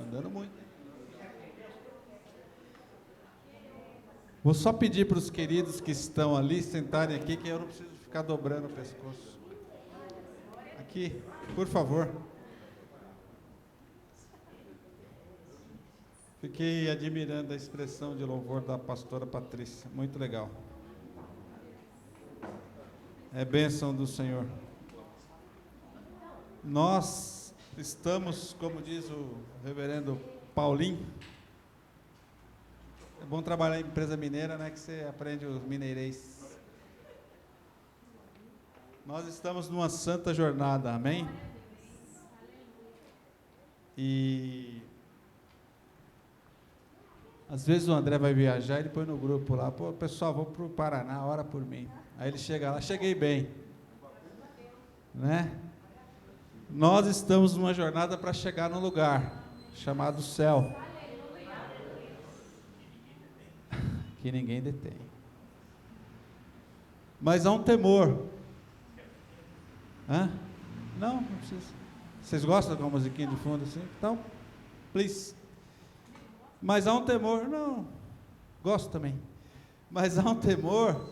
andando muito. Vou só pedir para os queridos que estão ali sentarem aqui, que eu não preciso ficar dobrando o pescoço. Aqui, por favor. Fiquei admirando a expressão de louvor da pastora Patrícia, muito legal. É bênção do Senhor. Nós estamos, como diz o reverendo Paulinho, é bom trabalhar em empresa mineira, né, que você aprende os mineirês. Nós estamos numa santa jornada, amém? E às vezes o André vai viajar, ele põe no grupo lá, pô, pessoal, vou para o Paraná, ora por mim. Aí ele chega lá, cheguei bem, né? Nós estamos numa jornada para chegar num lugar chamado céu, que ninguém detém. Mas há um temor. Hã? Não precisa. Vocês gostam de uma musiquinha de fundo assim? Então, please. Mas há um temor, não, gosto também. Mas há um temor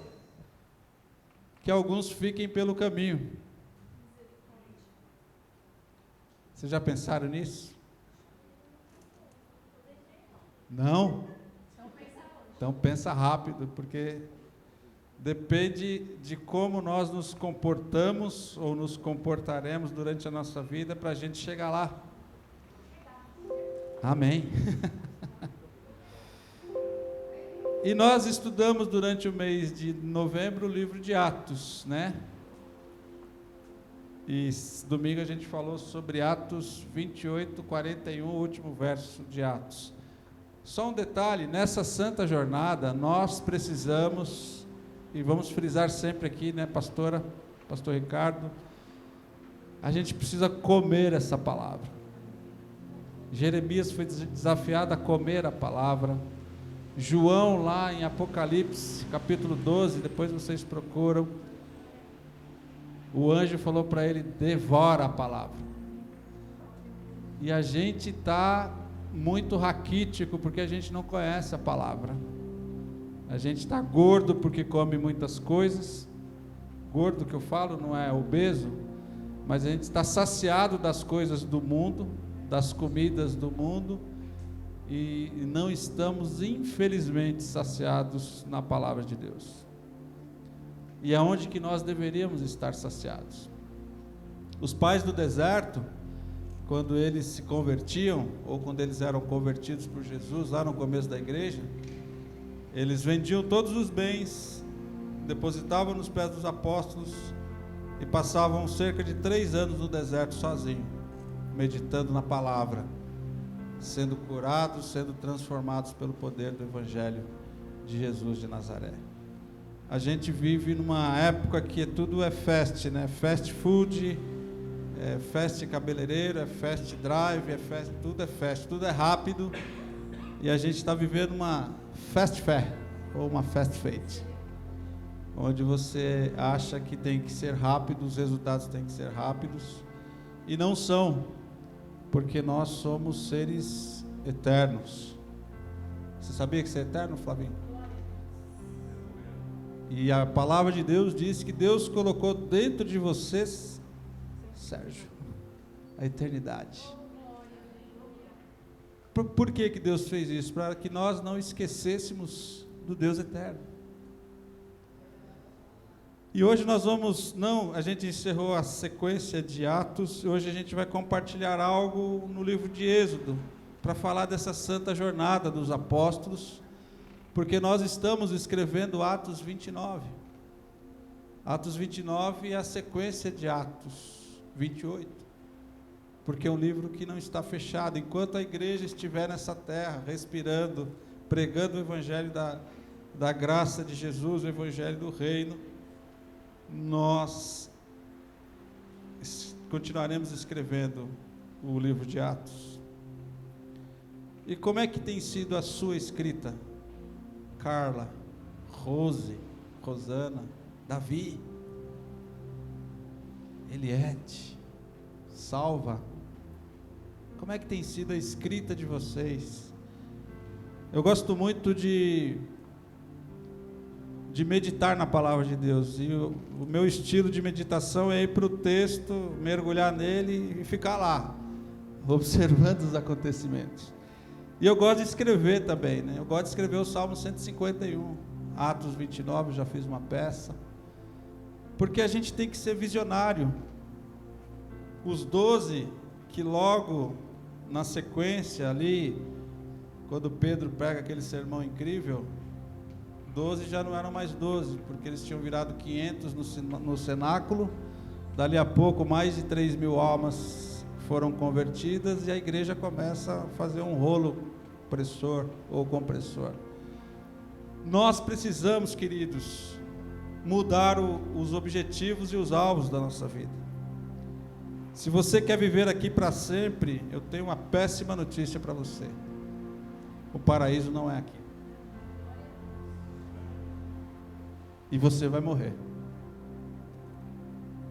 que alguns fiquem pelo caminho. Vocês já pensaram nisso? Não? Então pensa rápido, porque depende de como nós nos comportamos ou nos comportaremos durante a nossa vida para a gente chegar lá. Amém. E nós estudamos durante o mês de novembro o livro de Atos, né? E domingo a gente falou sobre Atos 28, 41, o último verso de Atos. Só um detalhe, nessa santa jornada nós precisamos, e vamos frisar sempre aqui, né, pastor Ricardo, a gente precisa comer essa palavra. Jeremias foi desafiado a comer a palavra. João, lá em Apocalipse, capítulo 12, depois vocês procuram, o anjo falou para ele, devora a palavra. E a gente está muito raquítico, porque a gente não conhece a palavra. A gente está gordo porque come muitas coisas. Gordo que eu falo não é obeso, mas a gente está saciado das coisas do mundo, das comidas do mundo, e não estamos, infelizmente, saciados na palavra de Deus. E aonde que nós deveríamos estar saciados? Os pais do deserto, quando eles se convertiam, ou quando eles eram convertidos por Jesus, lá no começo da igreja, eles vendiam todos os bens, depositavam nos pés dos apóstolos, e passavam cerca de 3 anos no deserto sozinhos, meditando na palavra, sendo curados, sendo transformados pelo poder do Evangelho de Jesus de Nazaré. A gente vive numa época que tudo é fast, né? Fast food, fast cabeleireiro, fast drive, tudo é rápido, e a gente está vivendo uma fast fair, ou uma fast fate, onde você acha que tem que ser rápido, os resultados têm que ser rápidos, e não são, porque nós somos seres eternos. Você sabia que você é eterno, Flavinho? E a palavra de Deus diz que Deus colocou dentro de vocês, Sérgio, a eternidade. Por que que Deus fez isso? Para que nós não esquecêssemos do Deus eterno. E hoje nós a gente encerrou a sequência de Atos, e hoje a gente vai compartilhar algo no livro de Êxodo, para falar dessa santa jornada dos apóstolos, porque nós estamos escrevendo Atos 29. Atos 29 é a sequência de Atos 28, porque é um livro que não está fechado. Enquanto a igreja estiver nessa terra, respirando, pregando o evangelho da graça de Jesus, o evangelho do reino, nós continuaremos escrevendo o livro de Atos. E como é que tem sido a sua escrita? Carla, Rose, Rosana, Davi, Eliette, Salva, Como é que tem sido a escrita de vocês? Eu gosto muito de meditar na palavra de Deus, e o meu estilo de meditação é ir para o texto, mergulhar nele e ficar lá, observando os acontecimentos. E eu gosto de escrever também, né? Eu gosto de escrever o Salmo 151, Atos 29, já fiz uma peça, porque a gente tem que ser visionário. Os 12 que logo na sequência ali, quando Pedro prega aquele sermão incrível, 12 já não eram mais 12, porque eles tinham virado 500 no cenáculo. Dali a pouco mais de 3.000 almas foram convertidas, e a igreja começa a fazer um rolo pressor ou compressor. Nós precisamos, queridos, mudar os objetivos e os alvos da nossa vida. Se você quer viver aqui para sempre, eu tenho uma péssima notícia para você: o paraíso não é aqui, e você vai morrer.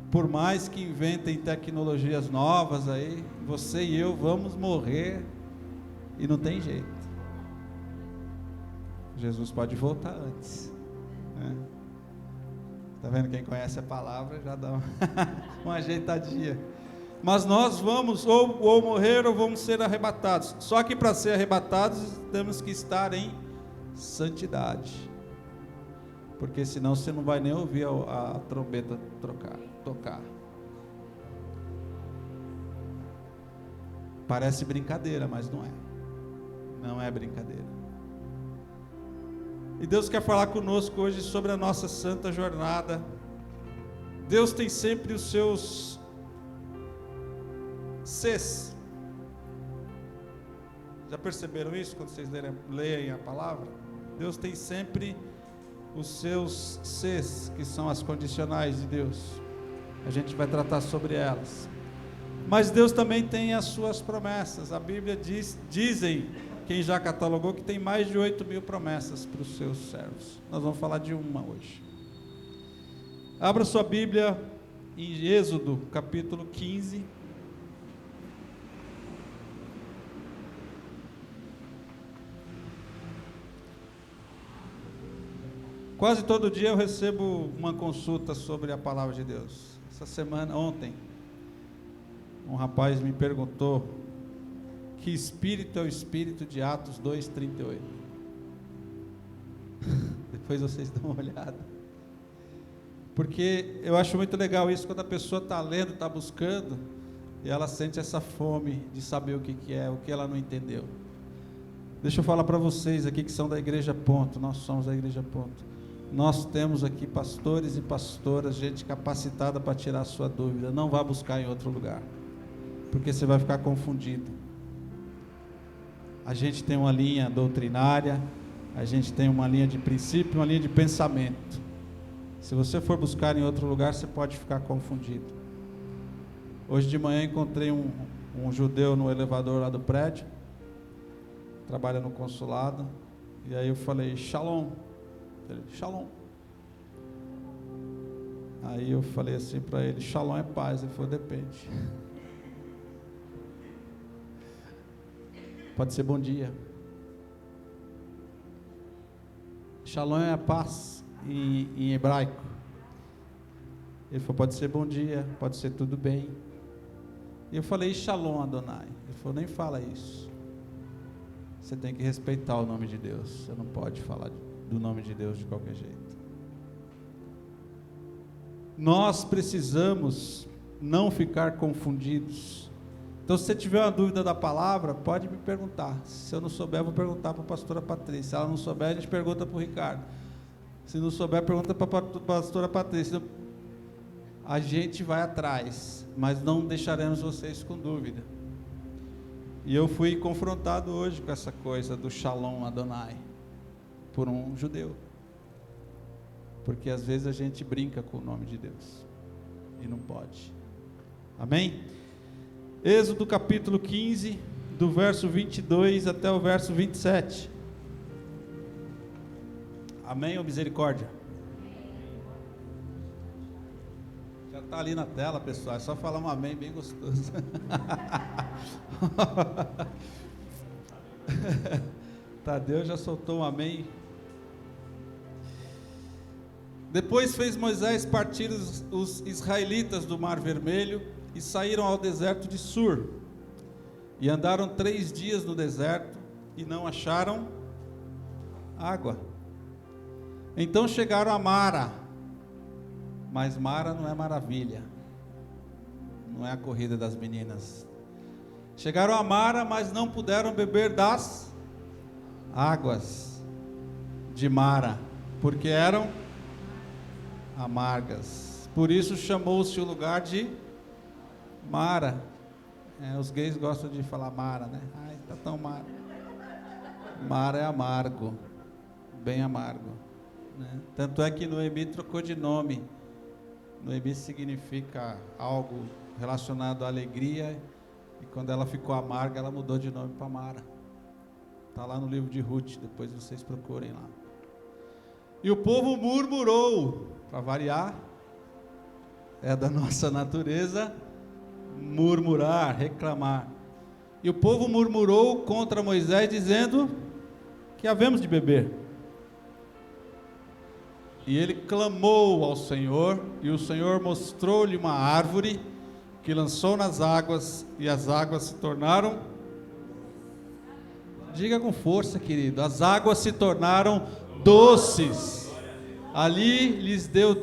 Por mais que inventem tecnologias novas aí, você e eu vamos morrer, e não tem jeito. Jesus pode voltar antes, né? Tá vendo? Quem conhece a palavra já dá uma ajeitadinha. Mas nós vamos ou morrer ou vamos ser arrebatados. Só que para ser arrebatados temos que estar em santidade, porque senão você não vai nem ouvir a trombeta tocar. Parece brincadeira, mas não é brincadeira. E Deus quer falar conosco hoje sobre a nossa santa jornada. Deus tem sempre os seus Cs. Já perceberam isso quando vocês leem a palavra? Deus tem sempre os seus Cs, que são as condicionais de Deus. A gente vai tratar sobre elas. Mas Deus também tem as suas promessas. A Bíblia dizem, quem já catalogou, que tem mais de 8.000 promessas para os seus servos. Nós vamos falar de uma hoje. Abra sua Bíblia em Êxodo, capítulo 15. Quase todo dia eu recebo uma consulta sobre a palavra de Deus. Essa semana, ontem, um rapaz me perguntou que espírito é o espírito de Atos 2:38. Depois vocês dão uma olhada, porque eu acho muito legal isso, quando a pessoa está lendo, está buscando, e ela sente essa fome de saber o que é, o que ela não entendeu. Deixa eu falar para vocês aqui que são da Igreja Ponto. Nós somos da Igreja Ponto. Nós temos aqui pastores e pastoras, gente capacitada para tirar a sua dúvida. Não vá buscar em outro lugar, porque você vai ficar confundido. A gente tem uma linha doutrinária, a gente tem uma linha de princípio, uma linha de pensamento. Se você for buscar em outro lugar, você pode ficar confundido. Hoje de manhã encontrei um judeu no elevador lá do prédio, trabalha no consulado, e aí eu falei, Shalom. Ele, Shalom. Aí eu falei assim para ele, Shalom é paz. Ele falou, depende. Pode ser bom dia. Shalom é a paz em hebraico. Ele falou, pode ser bom dia, pode ser tudo bem. E eu falei, Shalom Adonai. Ele falou, nem fala isso. Você tem que respeitar o nome de Deus. Você não pode falar do nome de Deus de qualquer jeito. Nós precisamos não ficar confundidos. Então, se você tiver uma dúvida da palavra, pode me perguntar. Se eu não souber, eu vou perguntar para a pastora Patrícia. Se ela não souber, a gente pergunta para o Ricardo. Se não souber, pergunta para a pastora Patrícia. A gente vai atrás, mas não deixaremos vocês com dúvida. E eu fui confrontado hoje com essa coisa do Shalom Adonai por um judeu, porque às vezes a gente brinca com o nome de Deus e não pode. Amém? Êxodo capítulo 15, do verso 22 até o verso 27. Amém ou misericórdia? Já está ali na tela, pessoal, é só falar um amém bem gostoso. Tadeu já soltou um amém. Depois fez Moisés partir os israelitas do Mar Vermelho e saíram ao deserto de Sur. E andaram 3 dias no deserto e não acharam água. Então chegaram a Mara, mas Mara não é maravilha, não é a corrida das meninas. Chegaram a Mara, mas não puderam beber das águas de Mara, porque eram amargas. Por isso chamou-se o lugar de Mara. Os gays gostam de falar Mara, né? Ai, tá tão Mara. Mara é amargo, bem amargo, né? Tanto é que Noemi trocou de nome. Noemi significa algo relacionado à alegria, e quando ela ficou amarga, ela mudou de nome para Mara. Está lá no livro de Ruth, depois vocês procurem lá. E o povo murmurou, para variar, é da nossa natureza murmurar, reclamar. E o povo murmurou contra Moisés, dizendo que havemos de beber. E ele clamou ao Senhor, e o Senhor mostrou-lhe uma árvore que lançou nas águas, e as águas se tornaram, diga com força, querido, as águas se tornaram doces. Ali lhes deu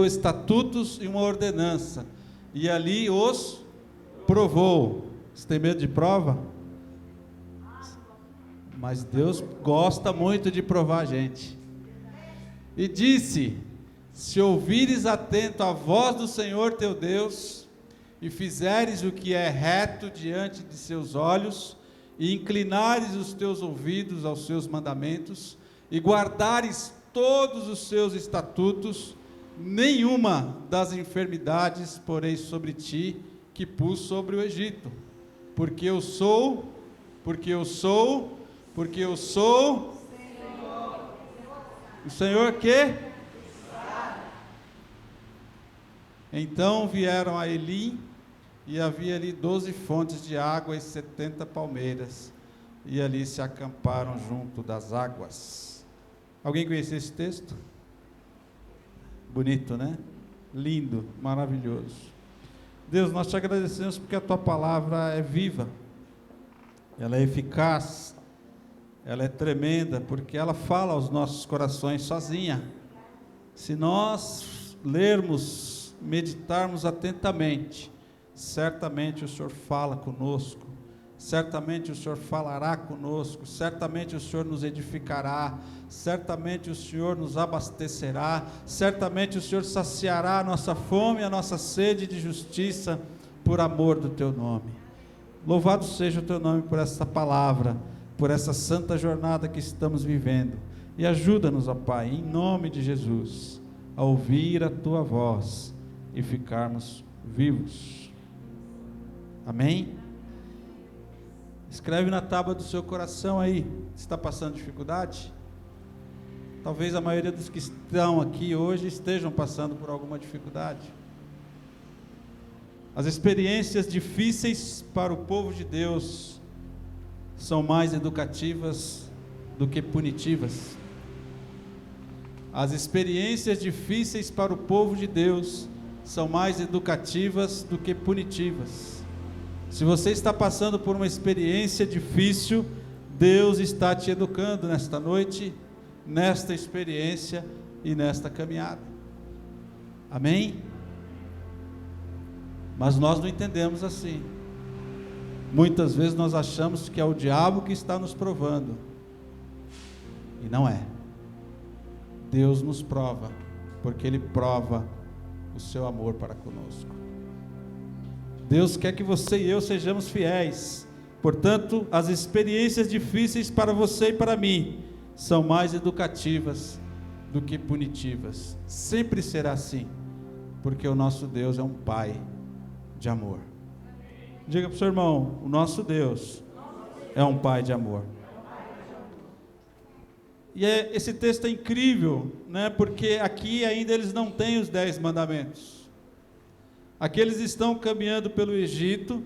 estatutos e uma ordenança, e ali os provou. Você tem medo de prova? Mas Deus gosta muito de provar a gente. E disse: se ouvires atento a voz do Senhor teu Deus, e fizeres o que é reto diante de seus olhos, e inclinares os teus ouvidos aos seus mandamentos, e guardares todos os seus estatutos, nenhuma das enfermidades porei sobre ti, que pus sobre o Egito, porque eu sou o Senhor que? Então vieram a Elim, e havia ali 12 fontes de água e 70 palmeiras, e ali se acamparam junto das águas. Alguém conhece esse texto? Bonito, né? Lindo, maravilhoso. Deus, nós te agradecemos porque a tua palavra é viva, ela é eficaz, ela é tremenda, porque ela fala aos nossos corações sozinha. Se nós lermos, meditarmos atentamente, certamente o Senhor fala conosco, certamente o Senhor falará conosco, certamente o Senhor nos edificará, certamente o Senhor nos abastecerá, certamente o Senhor saciará a nossa fome, a nossa sede de justiça, por amor do teu nome. Louvado seja o teu nome por essa palavra, por essa santa jornada que estamos vivendo, e ajuda-nos, ó Pai, em nome de Jesus, a ouvir a tua voz e ficarmos vivos. Amém? Escreve na tábua do seu coração aí, está passando dificuldade? Talvez a maioria dos que estão aqui hoje estejam passando por alguma dificuldade. As experiências difíceis para o povo de Deus são mais educativas do que punitivas. As experiências difíceis para o povo de Deus são mais educativas do que punitivas. Se você está passando por uma experiência difícil, Deus está te educando nesta noite, nesta experiência e nesta caminhada. Amém? Mas nós não entendemos assim. Muitas vezes nós achamos que é o diabo que está nos provando, e não é. Deus nos prova, porque Ele prova o seu amor para conosco. Deus quer que você e eu sejamos fiéis. Portanto, as experiências difíceis para você e para mim são mais educativas do que punitivas. Sempre será assim, porque o nosso Deus é um Pai de amor. Diga para o seu irmão: o nosso Deus é um Pai de amor. E esse texto é incrível, né? Porque aqui ainda eles não têm os 10 mandamentos. Aqui eles estão caminhando pelo Egito,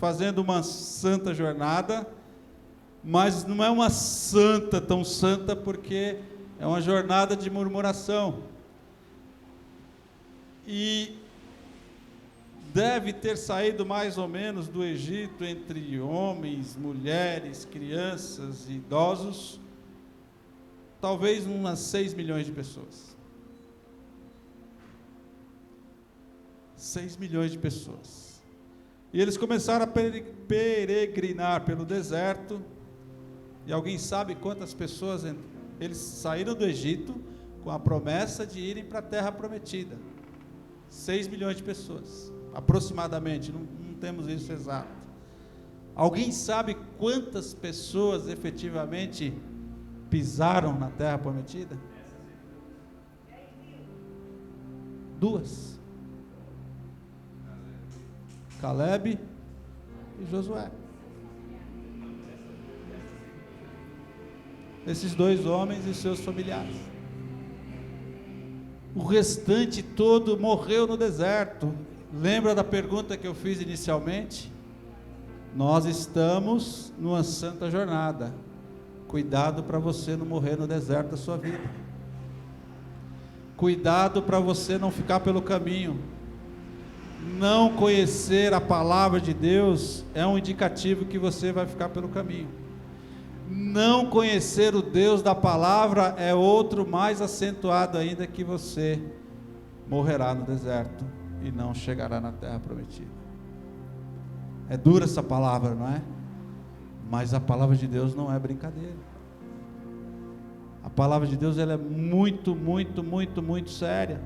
fazendo uma santa jornada, mas não é uma santa, tão santa, porque é uma jornada de murmuração. E deve ter saído mais ou menos do Egito, entre homens, mulheres, crianças e idosos, talvez umas 6 milhões de pessoas. 6 milhões de pessoas. E eles começaram a peregrinar pelo deserto. E alguém sabe quantas pessoas? Eles saíram do Egito com a promessa de irem para a terra prometida. 6 milhões de pessoas, aproximadamente, não temos isso exato. Alguém sabe quantas pessoas efetivamente pisaram na terra prometida? 2. Caleb e Josué. Esses 2 homens e seus familiares. O restante todo morreu no deserto. Lembra da pergunta que eu fiz inicialmente? Nós estamos numa santa jornada. Cuidado para você não morrer no deserto da sua vida. Cuidado para você não ficar pelo caminho. Não conhecer a palavra de Deus é um indicativo que você vai ficar pelo caminho. Não conhecer o Deus da palavra é outro mais acentuado ainda, que você morrerá no deserto e não chegará na terra prometida. É dura essa palavra, não é? Mas a palavra de Deus não é brincadeira. A palavra de Deus, ela é muito, muito, muito, muito séria.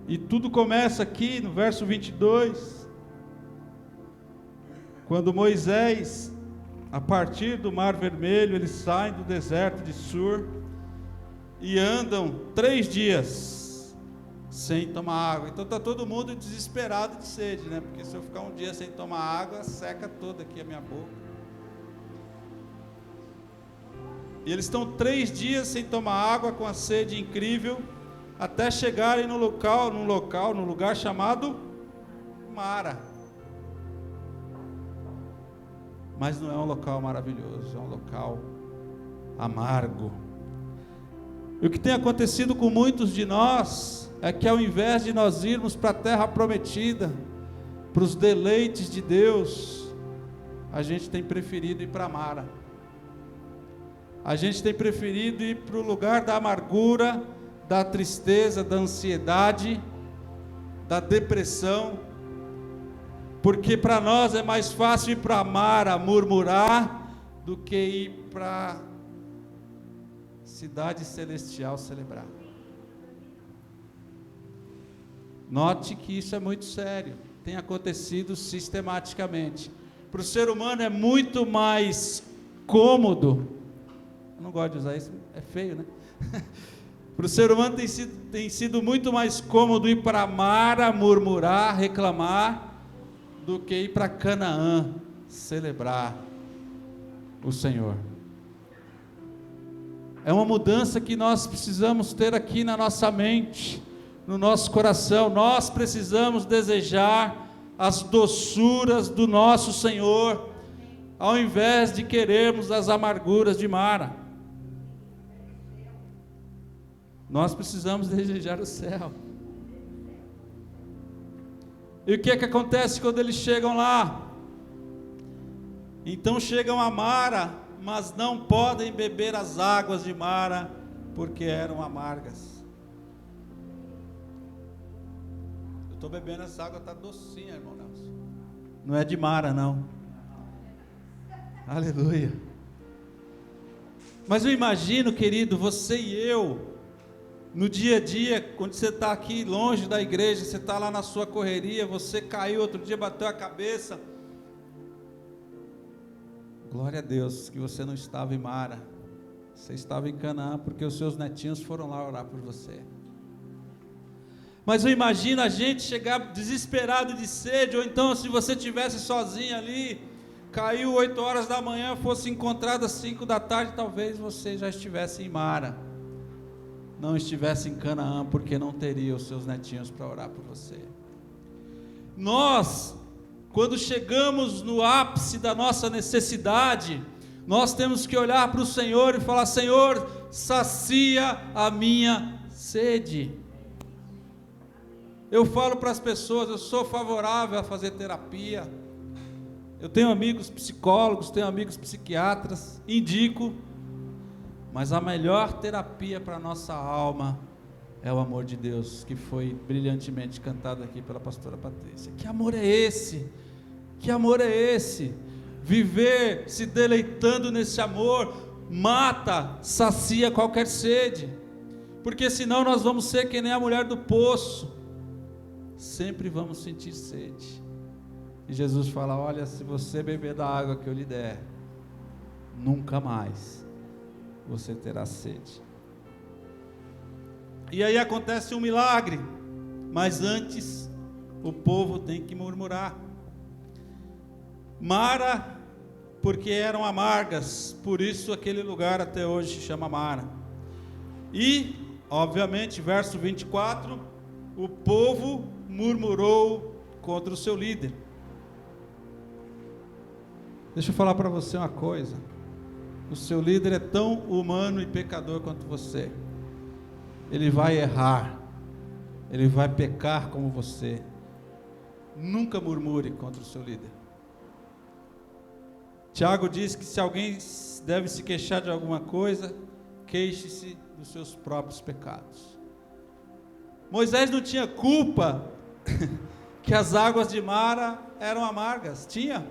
E tudo começa aqui no verso 22, quando Moisés, a partir do Mar Vermelho, eles saem do deserto de Sur e andam 3 dias sem tomar água. Então está todo mundo desesperado de sede, né? Porque se eu ficar um dia sem tomar água, seca toda aqui a minha boca. E eles estão 3 dias sem tomar água, com a sede incrível, até chegarem no lugar chamado Mara. Mas não é um local maravilhoso, é um local amargo. E o que tem acontecido com muitos de nós é que, ao invés de nós irmos para a terra prometida, para os deleites de Deus, a gente tem preferido ir para Mara. A gente tem preferido ir para o lugar da amargura, da tristeza, da ansiedade, da depressão, porque para nós é mais fácil ir para Mara murmurar do que ir para a cidade celestial celebrar. Note que isso é muito sério, tem acontecido sistematicamente. Para o ser humano é muito mais cômodo, eu não gosto de usar isso, é feio, né? Para o ser humano tem sido muito mais cômodo ir para Mara murmurar, reclamar, do que ir para Canaã celebrar o Senhor. É uma mudança que nós precisamos ter aqui na nossa mente, no nosso coração. Nós precisamos desejar as doçuras do nosso Senhor, ao invés de querermos as amarguras de Mara. Nós precisamos desejar o céu. E o que é que acontece quando eles chegam lá? Então chegam a Mara, mas não podem beber as águas de Mara, porque eram amargas. Eu estou bebendo essa água, está docinha, irmão Nelson. Não é de Mara, não. Aleluia. Mas eu imagino, querido, você e eu, no dia a dia, quando você está aqui longe da igreja, você está lá na sua correria, você caiu outro dia, bateu a cabeça. Glória a Deus que você não estava em Mara, você estava em Canaã, porque os seus netinhos foram lá orar por você. Mas eu imagino a gente chegar desesperado de sede, ou então se você estivesse sozinho ali, caiu 8 horas da manhã, fosse encontrado às 5 da tarde, talvez você já estivesse em Mara, não estivesse em Canaã, porque não teria os seus netinhos para orar por você. Nós, quando chegamos no ápice da nossa necessidade, nós temos que olhar para o Senhor e falar: Senhor, sacia a minha sede. Eu falo para as pessoas, eu sou favorável a fazer terapia, eu tenho amigos psicólogos, tenho amigos psiquiatras, indico, mas a melhor terapia para a nossa alma é o amor de Deus, que foi brilhantemente cantado aqui pela pastora Patrícia. Que amor é esse? Que amor é esse? Viver se deleitando nesse amor mata, sacia qualquer sede, porque senão nós vamos ser que nem a mulher do poço, sempre vamos sentir sede. E Jesus fala: olha, se você beber da água que eu lhe der, nunca mais você terá sede. E aí acontece um milagre, mas antes o povo tem que murmurar. Mara, porque eram amargas, por isso aquele lugar até hoje chama Mara. E, obviamente, verso 24, o povo murmurou contra o seu líder. Deixa eu falar para você uma coisa: o seu líder é tão humano e pecador quanto você. Ele vai errar, ele vai pecar como você. Nunca murmure contra o seu líder. Tiago diz que se alguém deve se queixar de alguma coisa, queixe-se dos seus próprios pecados. Moisés não tinha culpa que as águas de Mara eram amargas. Tinha?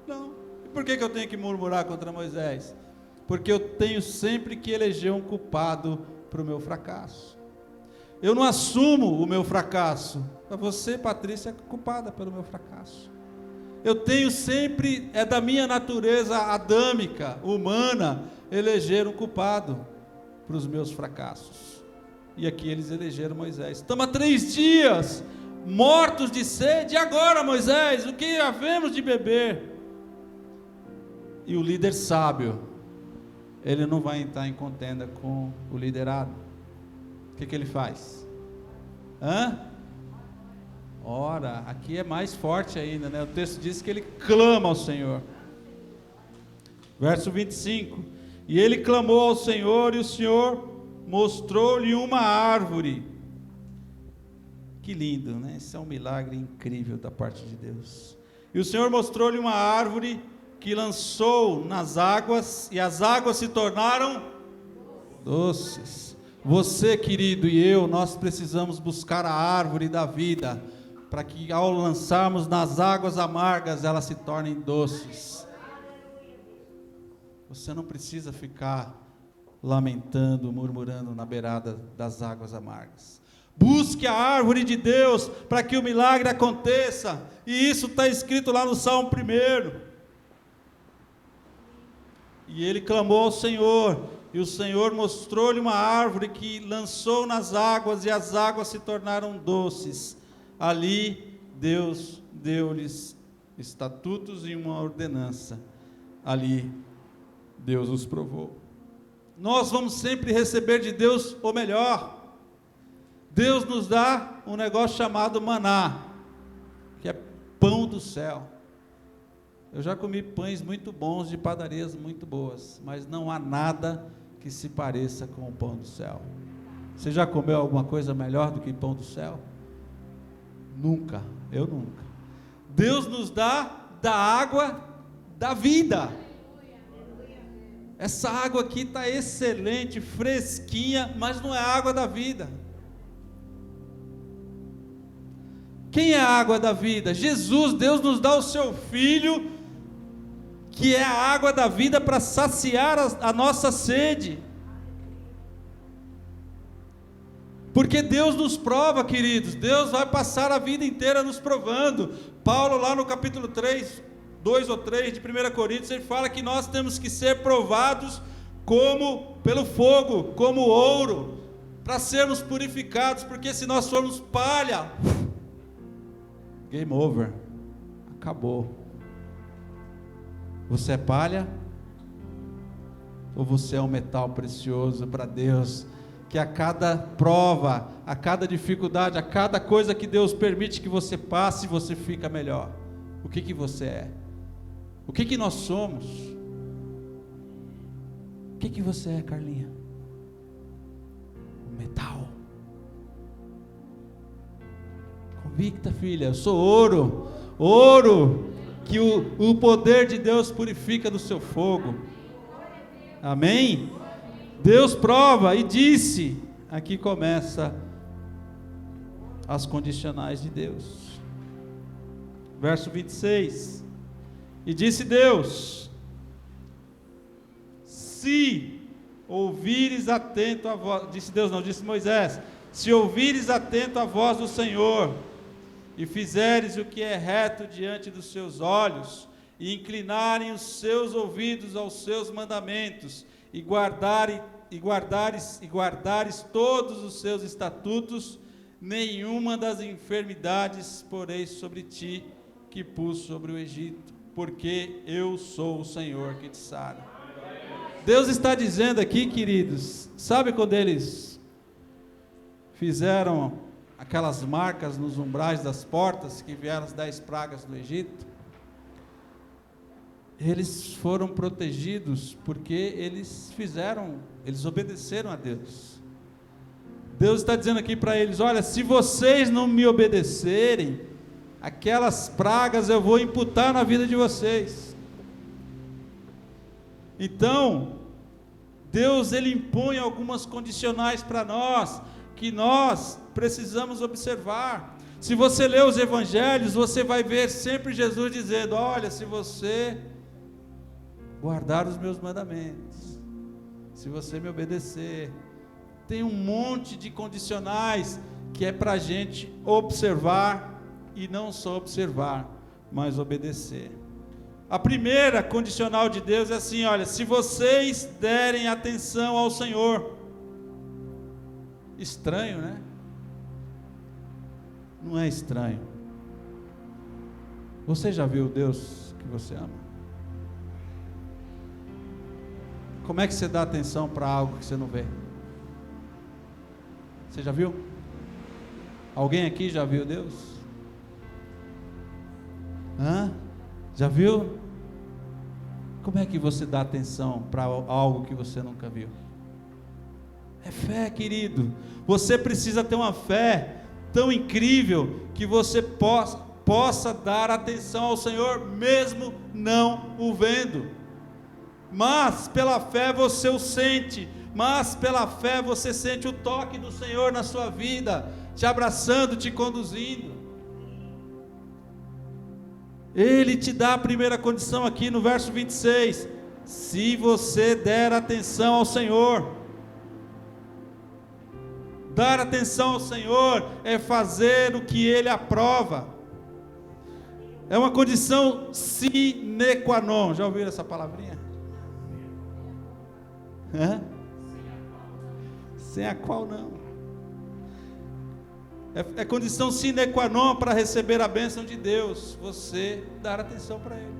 Não. E por que eu tenho que murmurar contra Moisés? Porque eu tenho sempre que eleger um culpado para o meu fracasso. Eu não assumo o meu fracasso. Você, Patrícia, é culpada pelo meu fracasso. Eu tenho sempre, é da minha natureza adâmica, humana, eleger um culpado para os meus fracassos. E aqui eles elegeram Moisés. Estamos há 3 dias mortos de sede, e agora, Moisés, o que havemos de beber? E o líder sábio, ele não vai entrar em contenda com o liderado. O que ele faz? Ora, aqui é mais forte ainda, né? O texto diz que ele clama ao Senhor. Verso 25: e ele clamou ao Senhor, e o Senhor mostrou-lhe uma árvore. Que lindo, né? Isso é um milagre incrível da parte de Deus. E o Senhor mostrou-lhe uma árvore que lançou nas águas, e as águas se tornaram doces. Você, querido, e eu, nós precisamos buscar a árvore da vida, para que ao lançarmos nas águas amargas, elas se tornem doces. Você não precisa ficar lamentando, murmurando na beirada das águas amargas. Busque a árvore de Deus, para que o milagre aconteça, e isso está escrito lá no Salmo 1. E ele clamou ao Senhor, e o Senhor mostrou-lhe uma árvore que lançou nas águas, e as águas se tornaram doces. Ali Deus deu-lhes estatutos e uma ordenança. Ali Deus os provou. Nós vamos sempre receber de Deus o melhor. Deus nos dá um negócio chamado maná, que é pão do céu. Eu já comi pães muito bons de padarias muito boas, mas não há nada que se pareça com o pão do céu. Você já comeu alguma coisa melhor do que pão do céu? Nunca, eu nunca. Deus nos dá da água da vida. Essa água aqui está excelente, fresquinha, mas não é a água da vida. Quem é a água da vida? Jesus. Deus nos dá o seu Filho, que é a água da vida, para saciar a nossa sede. Porque Deus nos prova, queridos. Deus vai passar a vida inteira nos provando. Paulo, lá no capítulo 3, 2 ou 3 de 1 Coríntios, ele fala que nós temos que ser provados como pelo fogo, como ouro, para sermos purificados, porque se nós formos palha, game over, acabou. Você é palha? Ou você é um metal precioso para Deus, que a cada prova, a cada dificuldade, a cada coisa que Deus permite que você passe, você fica melhor? o que você é, o que nós somos. O que você é, Carlinha? O metal. Convicta, filha, eu sou ouro, ouro, que o poder de Deus purifica do seu fogo. Amém? Deus prova e disse, aqui começa as condicionais de Deus. Verso 26, e disse Deus, se ouvires atento a voz, disse Deus não, disse Moisés, se ouvires atento a voz do Senhor, e fizeres o que é reto diante dos seus olhos, e inclinarem os seus ouvidos aos seus mandamentos, e guardares todos os seus estatutos, nenhuma das enfermidades porei sobre ti, que pus sobre o Egito, porque eu sou o Senhor que te sara. Deus está dizendo aqui, queridos, sabe quando eles fizeram aquelas marcas nos umbrais das portas, que vieram as 10 pragas do Egito? Eles foram protegidos porque eles obedeceram a Deus. Deus está dizendo aqui para eles, olha, se vocês não me obedecerem, aquelas pragas eu vou imputar na vida de vocês. Então, Deus ele impõe algumas condicionais para nós, que nós precisamos observar. Se você ler os evangelhos, você vai ver sempre Jesus dizendo, olha, se você guardar os meus mandamentos, se você me obedecer, tem um monte de condicionais, que é para a gente observar, e não só observar, mas obedecer. A primeira condicional de Deus é assim, olha, se vocês derem atenção ao Senhor. Estranho, né? Não é estranho. Você já viu o Deus que você ama? Como é que você dá atenção para algo que você não vê? Você já viu? Alguém aqui já viu Deus? Já viu? Como é que você dá atenção para algo que você nunca viu? É fé, querido. Você precisa ter uma fé tão incrível que você possa dar atenção ao Senhor, mesmo não o vendo. Mas pela fé você o sente, mas pela fé você sente o toque do Senhor na sua vida, te abraçando, te conduzindo. Ele te dá a primeira condição aqui no verso 26, se você der atenção ao Senhor. Dar atenção ao Senhor é fazer o que Ele aprova, é uma condição sine qua non. Já ouviram essa palavrinha? Sem a qual não. É condição sine qua non para receber a bênção de Deus, você dar atenção para Ele.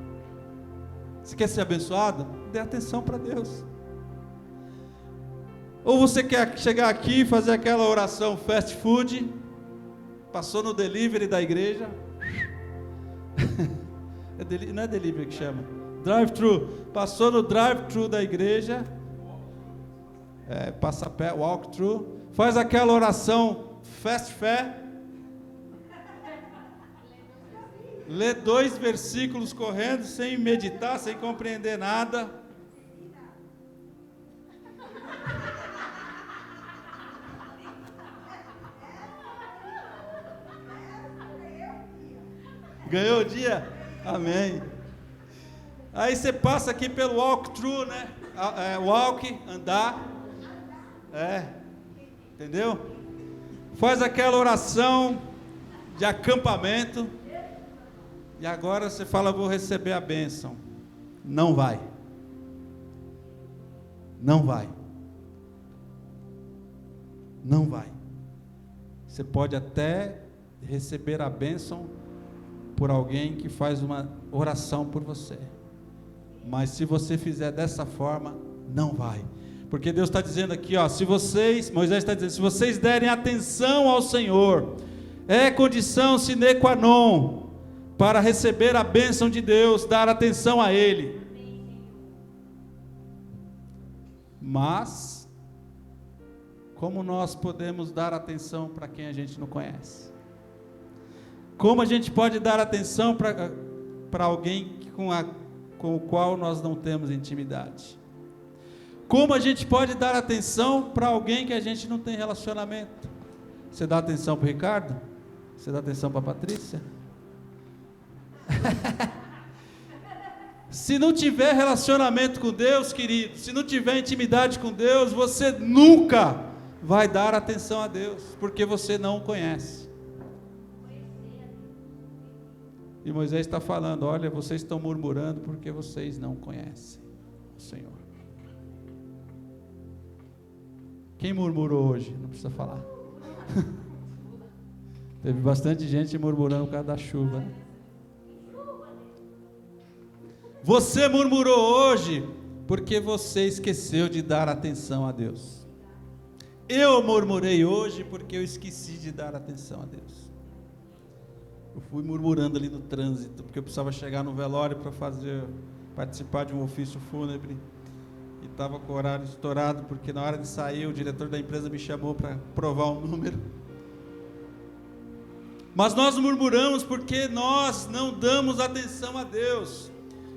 Você quer ser abençoado? Dê atenção para Deus. Ou você quer chegar aqui e fazer aquela oração fast food, passou no delivery da igreja, não é delivery que chama, drive-thru, passou no drive-thru da igreja, passa pé, walk-thru, faz aquela oração fast fé, lê 2 versículos correndo, sem meditar, sem compreender nada. Ganhou o dia? Amém. Aí você passa aqui pelo walk-thru, né? Walk, andar. Entendeu? Faz aquela oração de acampamento. E agora você fala, vou receber a bênção. Não vai. Não vai. Não vai. Você pode até receber a bênção por alguém que faz uma oração por você, mas se você fizer dessa forma, não vai, porque Deus está dizendo aqui, Moisés está dizendo, se vocês derem atenção ao Senhor, é condição sine qua non, para receber a bênção de Deus, dar atenção a Ele. Mas, como nós podemos dar atenção para quem a gente não conhece? Como a gente pode dar atenção para alguém com o qual nós não temos intimidade? Como a gente pode dar atenção para alguém que a gente não tem relacionamento? Você dá atenção para o Ricardo? Você dá atenção para a Patrícia? Se não tiver relacionamento com Deus, querido, se não tiver intimidade com Deus, você nunca vai dar atenção a Deus, porque você não o conhece. E Moisés está falando: olha, vocês estão murmurando porque vocês não conhecem o Senhor. Quem murmurou hoje? Não precisa falar. Teve bastante gente murmurando por causa da chuva, né? Você murmurou hoje porque você esqueceu de dar atenção a Deus. Eu murmurei hoje porque eu esqueci de dar atenção a Deus. Eu fui murmurando ali no trânsito, porque eu precisava chegar no velório para participar de um ofício fúnebre, e estava com o horário estourado, porque na hora de sair o diretor da empresa me chamou para provar um número. Mas nós murmuramos porque nós não damos atenção a Deus,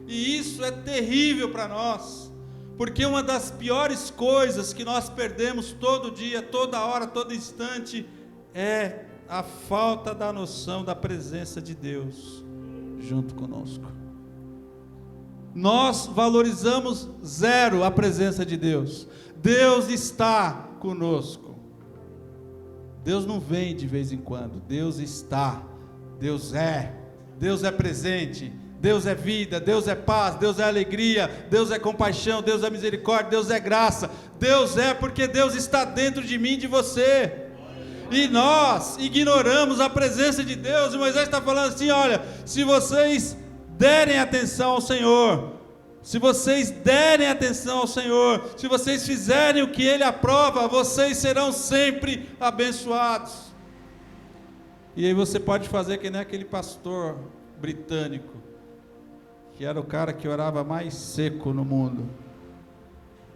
e isso é terrível para nós, porque uma das piores coisas que nós perdemos todo dia, toda hora, todo instante, é a falta da noção da presença de Deus junto conosco. Nós valorizamos zero a presença de Deus. Deus está conosco. Deus não vem de vez em quando. Deus está. Deus é presente. Deus é vida, Deus é paz, Deus é alegria, Deus é compaixão, Deus é misericórdia, Deus é graça. Deus é porque Deus está dentro de mim e de você. E nós ignoramos a presença de Deus. E Moisés está falando assim: olha, se vocês derem atenção ao Senhor, se vocês derem atenção ao Senhor, se vocês fizerem o que Ele aprova, vocês serão sempre abençoados. E aí você pode fazer que nem aquele pastor britânico, que era o cara que orava mais seco no mundo: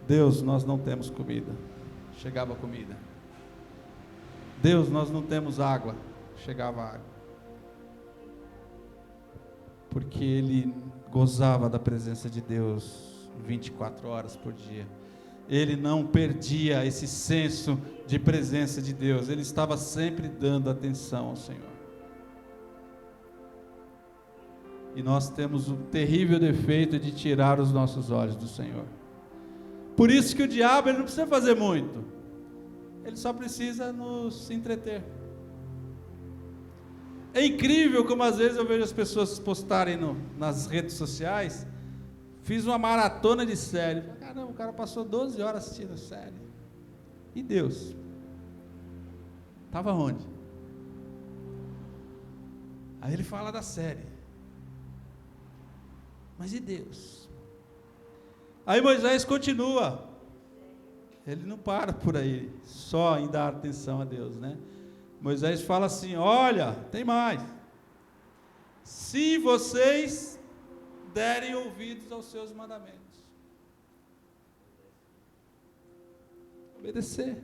Deus, nós não temos comida. Chegava comida. Deus, nós não temos água. Chegava água. Porque ele gozava da presença de Deus 24 horas por dia. Ele não perdia esse senso de presença de Deus. Ele estava sempre dando atenção ao Senhor. E nós temos o terrível defeito de tirar os nossos olhos do Senhor. Por isso que o diabo, ele não precisa fazer muito. Ele só precisa nos entreter. É incrível como às vezes eu vejo as pessoas postarem nas redes sociais: fiz uma maratona de série. Caramba, o cara passou 12 horas assistindo série. E Deus? Estava onde? Aí ele fala da série. Mas e Deus? Aí Moisés continua. Ele não para por aí, só em dar atenção a Deus, né? Moisés fala assim: olha, tem mais. Se vocês derem ouvidos aos seus mandamentos. Obedecer.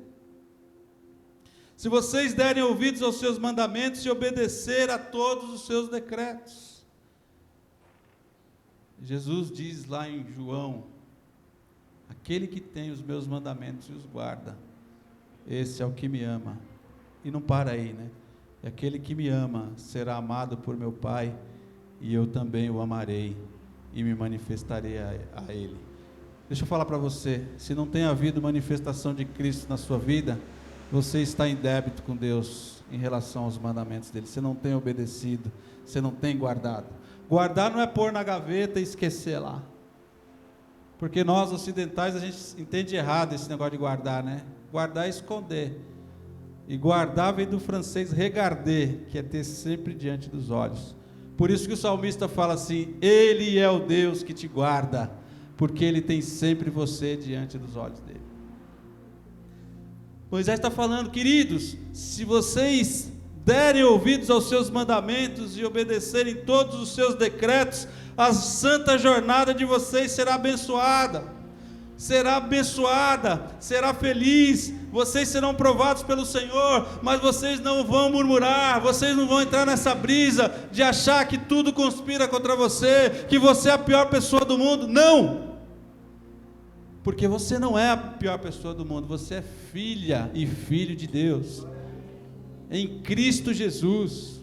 Se vocês derem ouvidos aos seus mandamentos e obedecer a todos os seus decretos. Jesus diz lá em João: aquele que tem os meus mandamentos e os guarda, esse é o que me ama. E não para aí, né? E aquele que me ama será amado por meu Pai, e eu também o amarei e me manifestarei a ele. Deixa eu falar para você: se não tem havido manifestação de Cristo na sua vida, você está em débito com Deus em relação aos mandamentos dele. Você não tem obedecido, você não tem guardado. Guardar não é pôr na gaveta e esquecer lá. Porque nós ocidentais, a gente entende errado esse negócio de guardar, né? Guardar é esconder. E guardar vem do francês regarder, que é ter sempre diante dos olhos. Por isso que o salmista fala assim: Ele é o Deus que te guarda, porque Ele tem sempre você diante dos olhos dele. Moisés está falando: queridos, se vocês derem ouvidos aos seus mandamentos e obedecerem todos os seus decretos, a santa jornada de vocês será abençoada, será feliz, vocês serão provados pelo Senhor, mas vocês não vão murmurar, vocês não vão entrar nessa brisa de achar que tudo conspira contra você, que você é a pior pessoa do mundo. Não, porque você não é a pior pessoa do mundo, você é filha e filho de Deus, em Cristo Jesus.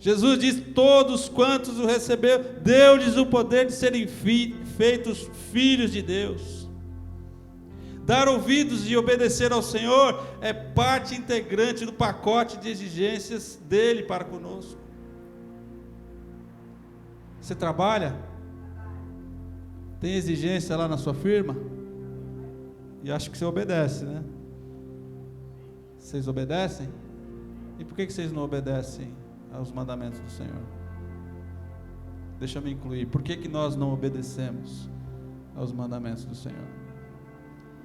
Jesus diz: todos quantos o receberam, deu-lhes o poder de serem feitos filhos de Deus. Dar ouvidos e obedecer ao Senhor é parte integrante do pacote de exigências dele para conosco. Você trabalha? Tem exigência lá na sua firma? E acho que você obedece, né? Vocês obedecem? E por que vocês não obedecem aos mandamentos do Senhor? Deixa eu me incluir. Por que nós não obedecemos aos mandamentos do Senhor?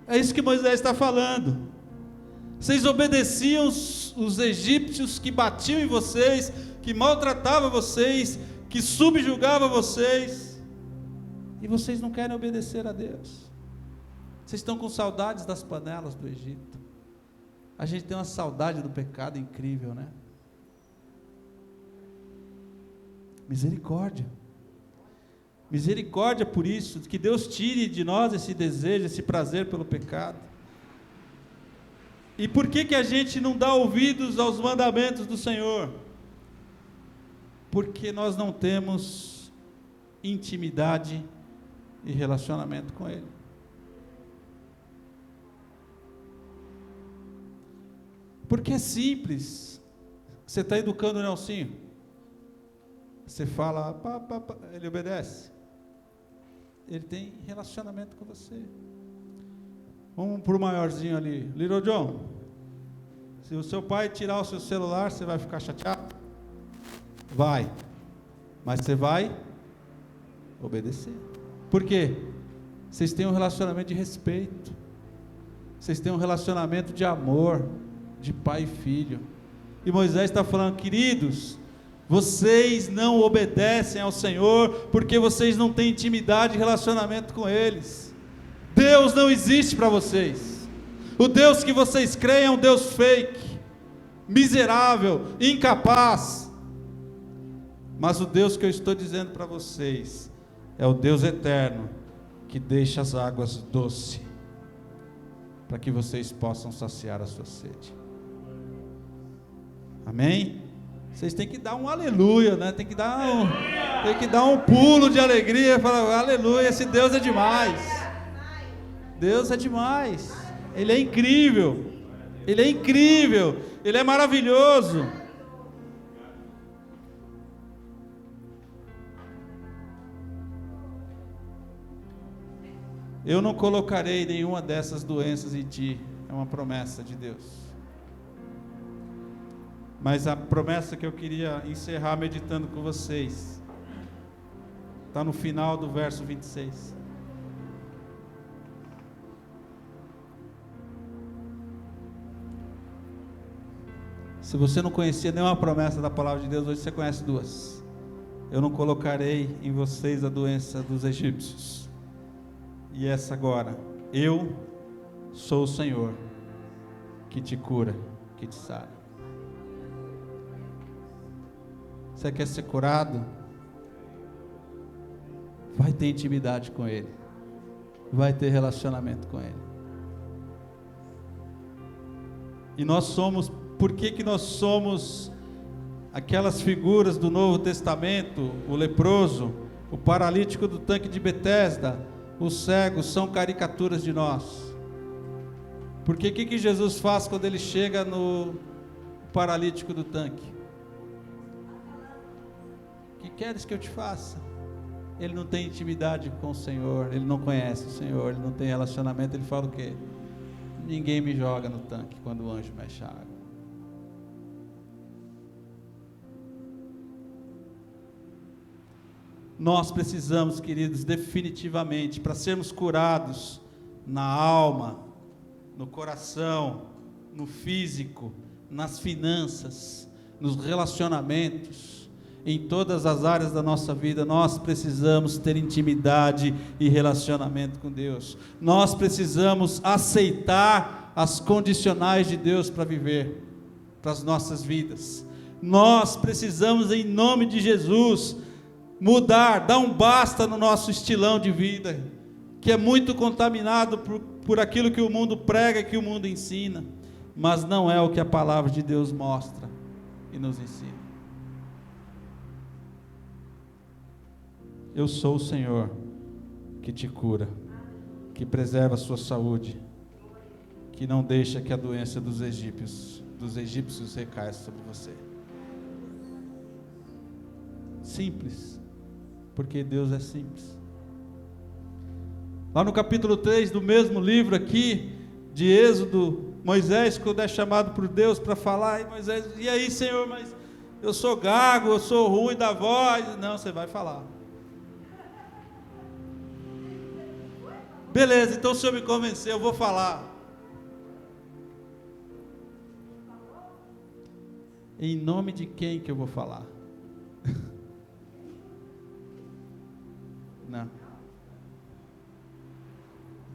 É isso que Moisés está falando. Vocês obedeciam os egípcios que batiam em vocês, que maltratavam vocês, que subjugavam vocês, e vocês não querem obedecer a Deus. Vocês estão com saudades das panelas do Egito. A gente tem uma saudade do pecado incrível, né? Misericórdia. Misericórdia por isso, que Deus tire de nós esse desejo, esse prazer pelo pecado. E por que a gente não dá ouvidos aos mandamentos do Senhor? Porque nós não temos intimidade e relacionamento com Ele. Porque é simples. Você está educando o Nelsinho, você fala, pá, pá, pá, ele obedece. Ele tem relacionamento com você. Vamos para o maiorzinho ali. Little John, se o seu pai tirar o seu celular, você vai ficar chateado? Vai. Mas você vai obedecer. Por quê? Vocês têm um relacionamento de respeito. Vocês têm um relacionamento de amor, de pai e filho. E Moisés está falando: queridos, vocês não obedecem ao Senhor porque vocês não têm intimidade e relacionamento com eles. Deus não existe para vocês. O Deus que vocês creem é um Deus fake, miserável, incapaz. Mas o Deus que eu estou dizendo para vocês é o Deus eterno, que deixa as águas doces, para que vocês possam saciar a sua sede. Amém? Vocês têm que dar um aleluia, né? Tem que dar um pulo de alegria, falar aleluia, esse Deus é demais. Deus é demais. Ele é incrível. Ele é incrível. Ele é maravilhoso. Eu não colocarei nenhuma dessas doenças em ti. É uma promessa de Deus. Mas a promessa que eu queria encerrar meditando com vocês está no final do verso 26. Se você não conhecia nenhuma promessa da palavra de Deus, hoje você conhece duas. Eu não colocarei em vocês a doença dos egípcios. E essa agora: eu sou o Senhor que te cura, que te sara. Você quer ser curado? Vai ter intimidade com Ele, vai ter relacionamento com Ele. E nós somos, por que nós somos aquelas figuras do Novo Testamento? O leproso, o paralítico do tanque de Betesda, os cegos são caricaturas de nós. Porque o que Jesus faz quando ele chega no paralítico do tanque? O que queres que eu te faça? Ele não tem intimidade com o Senhor, ele não conhece o Senhor, ele não tem relacionamento. Ele fala o quê? Ninguém me joga no tanque quando o anjo mexe a água. Nós precisamos, queridos, definitivamente, para sermos curados na alma, no coração, no físico, nas finanças, nos relacionamentos, em todas as áreas da nossa vida. Nós precisamos ter intimidade e relacionamento com Deus. Nós precisamos aceitar as condicionais de Deus para viver, para as nossas vidas. Nós precisamos, em nome de Jesus, mudar, dar um basta no nosso estilão de vida, que é muito contaminado por aquilo que o mundo prega, que o mundo ensina, mas não é o que a palavra de Deus mostra e nos ensina. Eu sou o Senhor que te cura, que preserva a sua saúde, que não deixa que a doença dos egípcios recaia sobre você. Simples, porque Deus é simples. Lá no capítulo 3 do mesmo livro aqui, de Êxodo, Moisés, quando é chamado por Deus para falar, e Moisés, e aí, Senhor, mas eu sou gago, eu sou ruim da voz. Não, você vai falar. Beleza, então o Senhor me convenceu, eu vou falar. Em nome de quem que eu vou falar? Não.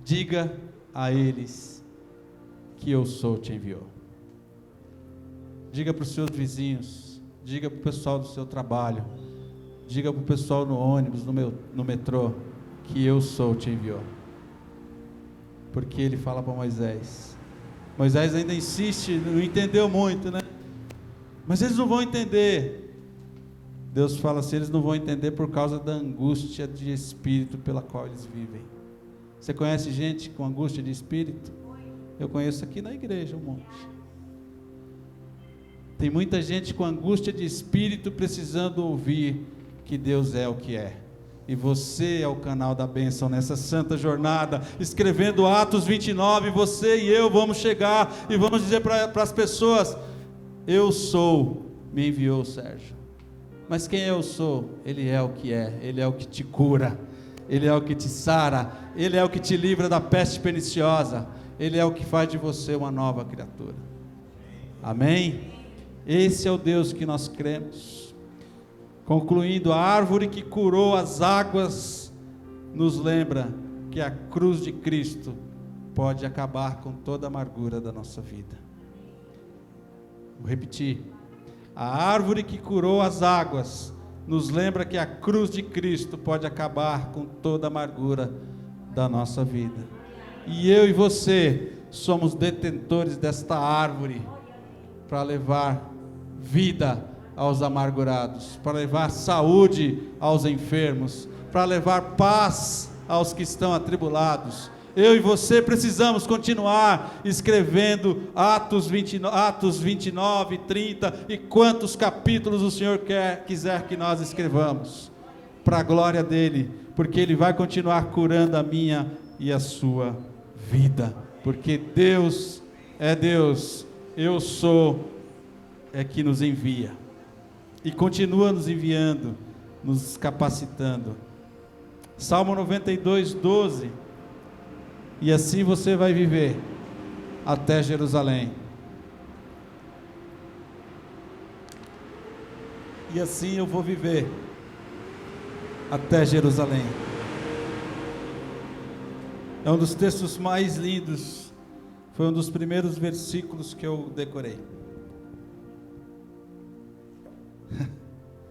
Diga a eles que eu sou, te enviou. Diga para os seus vizinhos, diga para o pessoal do seu trabalho, diga para o pessoal no ônibus, no metrô, que eu sou, te enviou. Porque ele fala para Moisés. Moisés ainda insiste, não entendeu muito, né? Mas eles não vão entender. Deus fala assim, eles não vão entender por causa da angústia de espírito pela qual eles vivem. Você conhece gente com angústia de espírito? Eu conheço aqui na igreja um monte. Tem muita gente com angústia de espírito precisando ouvir que Deus é o que é. E você é o canal da bênção nessa santa jornada, escrevendo Atos 29, você e eu vamos chegar e vamos dizer para as pessoas, eu sou, me enviou o Sérgio. Mas quem eu sou? Ele é o que é, Ele é o que te cura, Ele é o que te sara, Ele é o que te livra da peste perniciosa, Ele é o que faz de você uma nova criatura. Amém? Esse é o Deus que nós cremos. Concluindo, a árvore que curou as águas nos lembra que a cruz de Cristo pode acabar com toda a amargura da nossa vida. Vou repetir. A árvore que curou as águas nos lembra que a cruz de Cristo pode acabar com toda a amargura da nossa vida. E eu e você somos detentores desta árvore para levar vida aos amargurados, para levar saúde aos enfermos, para levar paz aos que estão atribulados. Eu e você precisamos continuar escrevendo Atos 29, 30 e quantos capítulos o Senhor quiser que nós escrevamos, para a glória dEle, porque Ele vai continuar curando a minha e a sua vida, porque Deus é Deus, eu sou, é que nos envia, e continua nos enviando, nos capacitando. Salmo 92, 12, e assim você vai viver até Jerusalém. E assim eu vou viver até Jerusalém. É um dos textos mais lindos, foi um dos primeiros versículos que eu decorei.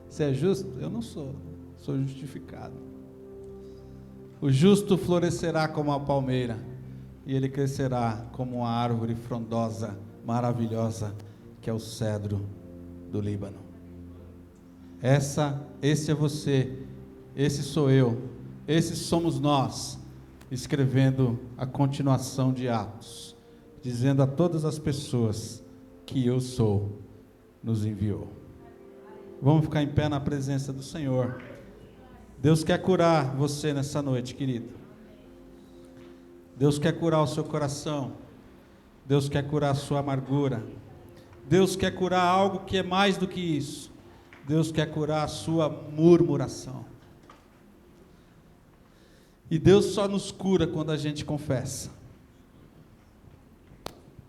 Você é justo? Eu não sou, sou justificado. O justo florescerá como a palmeira, e ele crescerá como uma árvore frondosa, maravilhosa, que é o cedro do Líbano. Esse é você, esse sou eu, esses somos nós, escrevendo a continuação de Atos, dizendo a todas as pessoas que eu sou, nos enviou. Vamos ficar em pé na presença do Senhor. Deus quer curar você nessa noite, querido. Deus quer curar o seu coração. Deus quer curar a sua amargura. Deus quer curar algo que é mais do que isso. Deus quer curar a sua murmuração. E Deus só nos cura quando a gente confessa.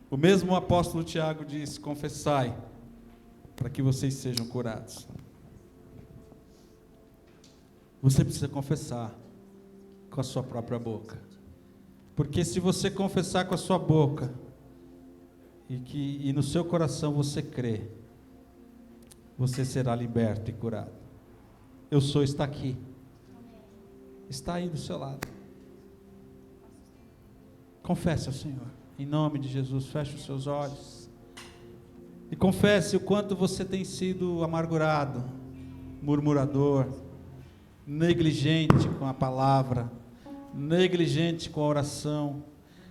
O mesmo apóstolo Tiago diz: confessai para que vocês sejam curados. Você precisa confessar com a sua própria boca. Porque se você confessar com a sua boca e no seu coração você crê, você será liberto e curado. Eu sou, está aqui. Está aí do seu lado. Confesse ao Senhor. Em nome de Jesus, feche os seus olhos. E confesse o quanto você tem sido amargurado, murmurador, negligente com a palavra, negligente com a oração,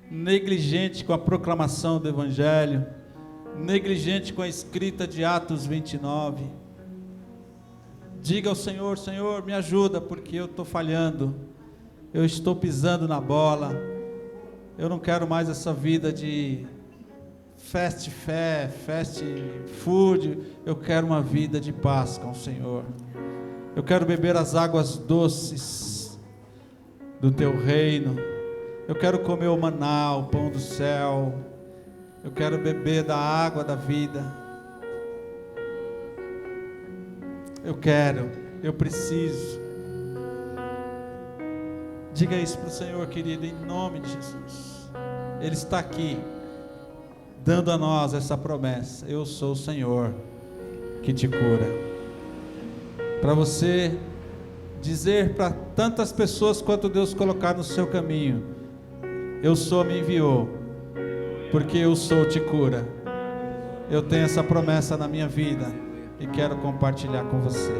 negligente com a proclamação do Evangelho, negligente com a escrita de Atos 29. Diga ao Senhor: Senhor, me ajuda, porque eu estou falhando, eu estou pisando na bola, eu não quero mais essa vida de fast food, eu quero uma vida de paz com o Senhor. Eu quero beber as águas doces do Teu reino. Eu quero comer o maná, o pão do céu. Eu quero beber da água da vida. Eu preciso. Diga isso para o Senhor, querido, em nome de Jesus. Ele está aqui, dando a nós essa promessa: eu sou o Senhor que te cura. Para você dizer para tantas pessoas quanto Deus colocar no seu caminho: eu sou, me enviou, porque eu sou, te cura. Eu tenho essa promessa na minha vida e quero compartilhar com você.